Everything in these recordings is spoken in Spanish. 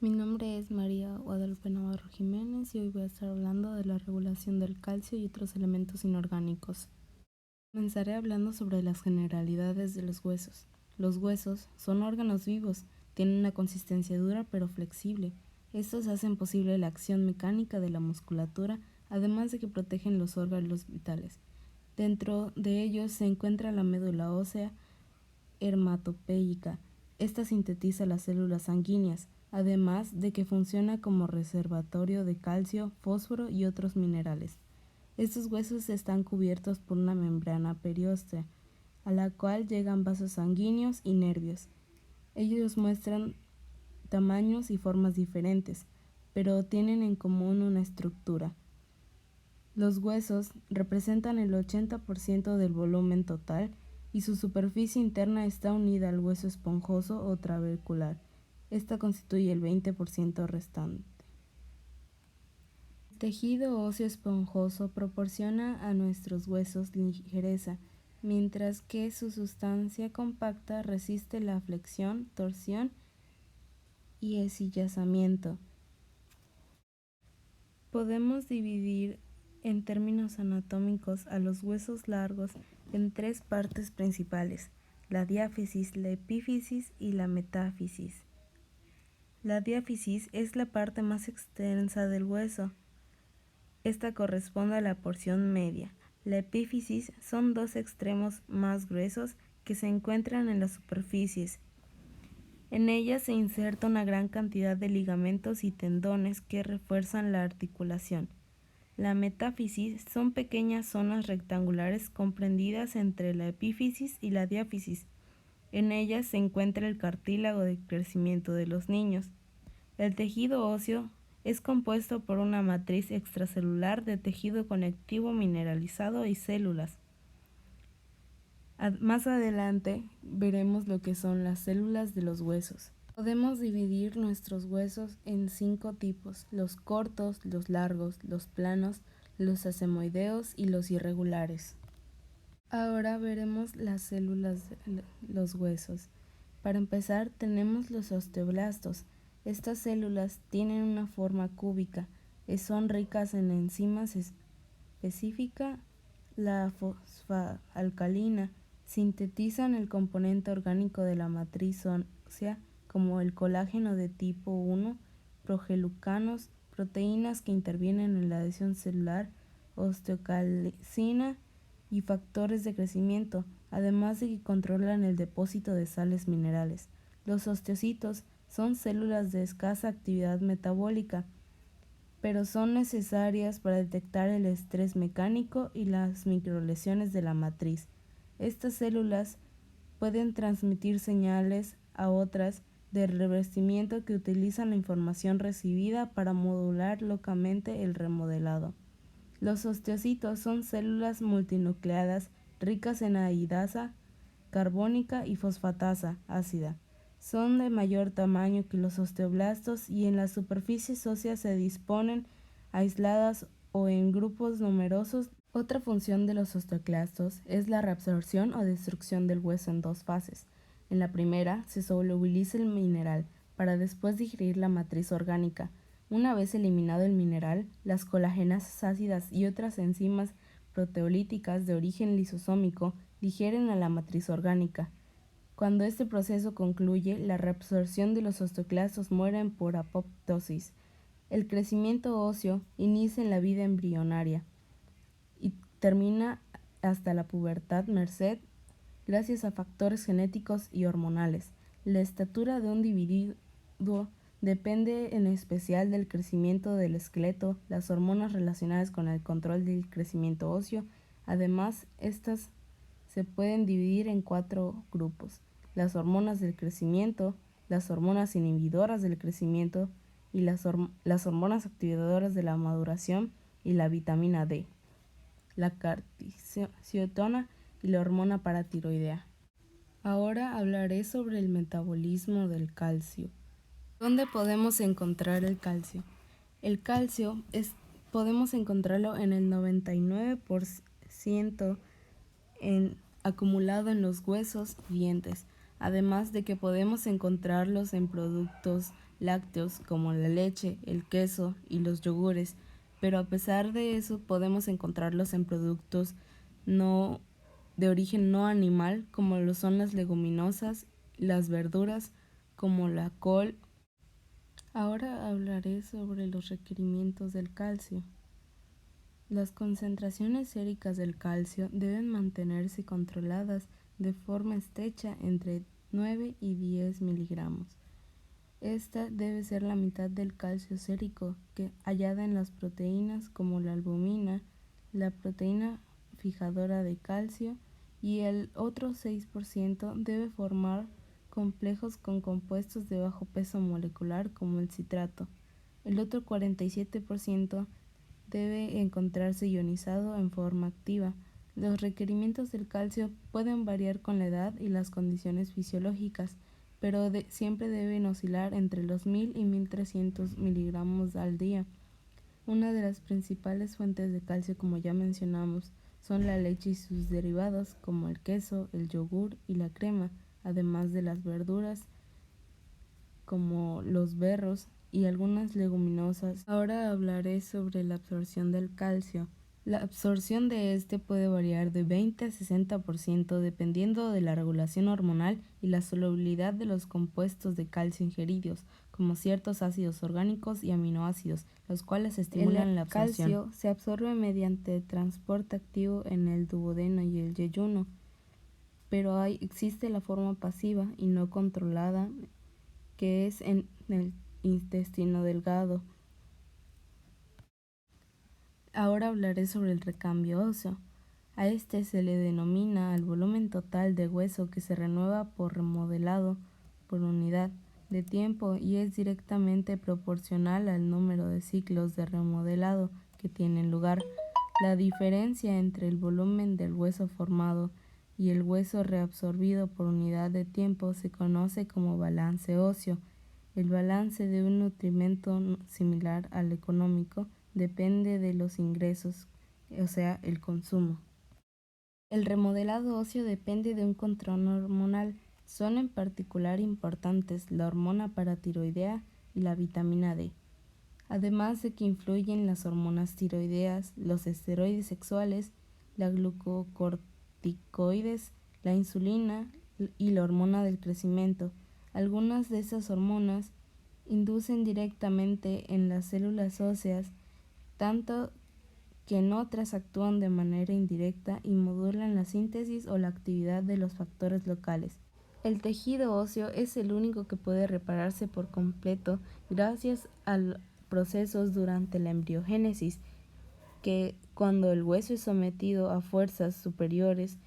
Mi nombre es María Guadalupe Navarro Jiménez y hoy voy a estar hablando de la regulación del calcio y otros elementos inorgánicos. Comenzaré hablando sobre las generalidades de los huesos. Los huesos son órganos vivos, tienen una consistencia dura pero flexible. Estos hacen posible la acción mecánica de la musculatura, además de que protegen los órganos vitales. Dentro de ellos se encuentra la médula ósea hematopeica. Esta sintetiza las células sanguíneas, además de que funciona como reservatorio de calcio, fósforo y otros minerales. Estos huesos están cubiertos por una membrana perióstea, a la cual llegan vasos sanguíneos y nervios. Ellos muestran tamaños y formas diferentes, pero tienen en común una estructura. Los huesos representan el 80% del volumen total y su superficie interna está unida al hueso esponjoso o trabecular. Esta constituye el 20% restante. El tejido óseo esponjoso proporciona a nuestros huesos ligereza, mientras que su sustancia compacta resiste la flexión, torsión y eshillazamiento. Podemos dividir en términos anatómicos a los huesos largos en tres partes principales: la diáfisis, la epífisis y la metáfisis. La diáfisis es la parte más extensa del hueso. Esta corresponde a la porción media. La epífisis son dos extremos más gruesos que se encuentran en las superficies. En ella se inserta una gran cantidad de ligamentos y tendones que refuerzan la articulación. La metáfisis son pequeñas zonas rectangulares comprendidas entre la epífisis y la diáfisis. En ellas se encuentra el cartílago de crecimiento de los niños. El tejido óseo es compuesto por una matriz extracelular de tejido conectivo mineralizado y células. Más adelante veremos lo que son las células de los huesos. Podemos dividir nuestros huesos en 5 tipos: los cortos, los largos, los planos, los asemoideos y los irregulares. Ahora veremos las células de los huesos. Para empezar, tenemos los osteoblastos. Estas células tienen una forma cúbica y son ricas en enzimas específicas. La fosfalcalina sintetizan el componente orgánico de la matriz ósea, como el colágeno de tipo 1, progelucanos, proteínas que intervienen en la adhesión celular, osteocalcina y factores de crecimiento, además de que controlan el depósito de sales minerales. Los osteocitos son células de escasa actividad metabólica, pero son necesarias para detectar el estrés mecánico y las microlesiones de la matriz. Estas células pueden transmitir señales a otras de revestimiento que utilizan la información recibida para modular localmente el remodelado. Los osteocitos son células multinucleadas ricas en ahidasa carbónica y fosfatasa ácida. Son de mayor tamaño que los osteoblastos y en las superficies óseas se disponen aisladas o en grupos numerosos. Otra función de los osteoclastos es la reabsorción o destrucción del hueso en dos fases. En la primera se solubiliza el mineral para después digerir la matriz orgánica. Una vez eliminado el mineral, las colagenasas ácidas y otras enzimas proteolíticas de origen lisosómico digieren a la matriz orgánica. Cuando este proceso concluye, la reabsorción de los osteoclastos mueren por apoptosis. El crecimiento óseo inicia en la vida embrionaria y termina hasta la pubertad gracias a factores genéticos y hormonales. La estatura de un individuo depende en especial del crecimiento del esqueleto, las hormonas relacionadas con el control del crecimiento óseo. Además, estas se pueden dividir en 4 grupos: las hormonas del crecimiento, las hormonas inhibidoras del crecimiento y las hormonas activadoras de la maduración y la vitamina D, la cartesiotona y la hormona paratiroidea. Ahora hablaré sobre el metabolismo del calcio. ¿Dónde podemos encontrar el calcio? El calcio podemos encontrarlo en el 99% acumulado en los huesos y dientes, además de que podemos encontrarlos en productos lácteos como la leche, el queso y los yogures, pero a pesar de eso podemos encontrarlos en productos no de origen no animal como lo son las leguminosas, las verduras como la col. Ahora hablaré sobre los requerimientos del calcio. Las concentraciones séricas del calcio deben mantenerse controladas de forma estrecha entre 9 y 10 miligramos. Esta debe ser la mitad del calcio sérico que hallada en las proteínas como la albumina, la proteína fijadora de calcio, y el otro 6% debe formar complejos con compuestos de bajo peso molecular como el citrato. El otro 47% debe encontrarse ionizado en forma activa. Los requerimientos del calcio pueden variar con la edad y las condiciones fisiológicas, pero siempre deben oscilar entre los 1000 y 1300 miligramos al día. Una de las principales fuentes de calcio, como ya mencionamos, son la leche y sus derivados, como el queso, el yogur y la crema, además de las verduras, como los berros y algunas leguminosas. Ahora hablaré sobre la absorción del calcio. La absorción de este puede variar de 20 a 60% dependiendo de la regulación hormonal y la solubilidad de los compuestos de calcio ingeridos, como ciertos ácidos orgánicos y aminoácidos, los cuales estimulan la absorción. El calcio se absorbe mediante transporte activo en el duodeno y el yeyuno, pero existe la forma pasiva y no controlada, que es en el intestino delgado. Ahora hablaré sobre el recambio óseo. A este se le denomina al volumen total de hueso que se renueva por remodelado por unidad de tiempo y es directamente proporcional al número de ciclos de remodelado que tienen lugar. La diferencia entre el volumen del hueso formado y el hueso reabsorbido por unidad de tiempo se conoce como balance óseo. El balance de un nutrimento similar al económico depende de los ingresos, o sea, el consumo. El remodelado óseo depende de un control hormonal. Son en particular importantes la hormona paratiroidea y la vitamina D, además de que influyen las hormonas tiroideas, los esteroides sexuales, la glucocorticoides, la insulina y la hormona del crecimiento. Algunas de esas hormonas inducen directamente en las células óseas, tanto que en otras actúan de manera indirecta y modulan la síntesis o la actividad de los factores locales. El tejido óseo es el único que puede repararse por completo gracias a procesos durante la embriogénesis, que cuando el hueso es sometido a fuerzas superiores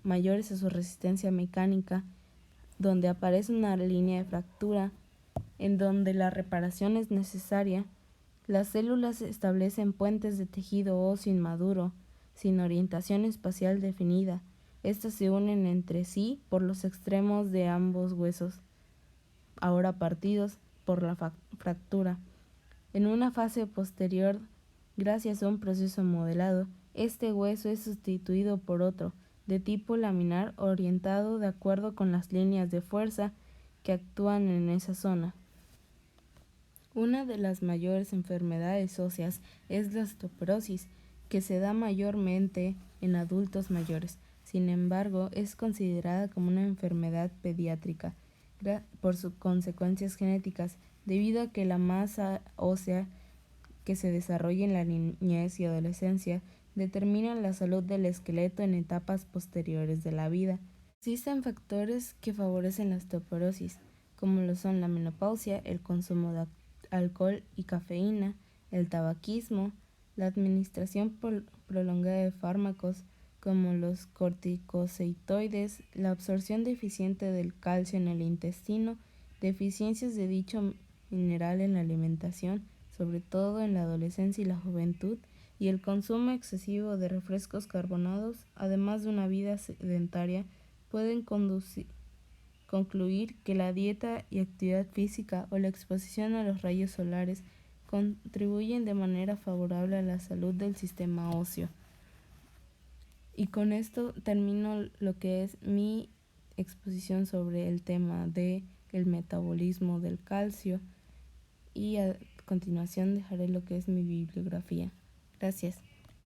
mayores a su resistencia mecánica, donde aparece una línea de fractura en donde la reparación es necesaria, las células establecen puentes de tejido óseo inmaduro, sin orientación espacial definida. Estos se unen entre sí por los extremos de ambos huesos, ahora partidos por la fractura. En una fase posterior, gracias a un proceso modelado, este hueso es sustituido por otro, de tipo laminar, orientado de acuerdo con las líneas de fuerza que actúan en esa zona. Una de las mayores enfermedades óseas es la osteoporosis, que se da mayormente en adultos mayores. Sin embargo, es considerada como una enfermedad pediátrica por sus consecuencias genéticas, debido a que la masa ósea que se desarrolla en la niñez y adolescencia determina la salud del esqueleto en etapas posteriores de la vida. Existen factores que favorecen la osteoporosis, como lo son la menopausia, el consumo de alcohol y cafeína, el tabaquismo, la administración prolongada de fármacos como los corticosteroides, la absorción deficiente del calcio en el intestino, deficiencias de dicho mineral en la alimentación, sobre todo en la adolescencia y la juventud, y el consumo excesivo de refrescos carbonados, además de una vida sedentaria, pueden concluir que la dieta y actividad física o la exposición a los rayos solares contribuyen de manera favorable a la salud del sistema óseo. Y con esto termino lo que es mi exposición sobre el tema de el metabolismo del calcio y a continuación dejaré lo que es mi bibliografía. Gracias.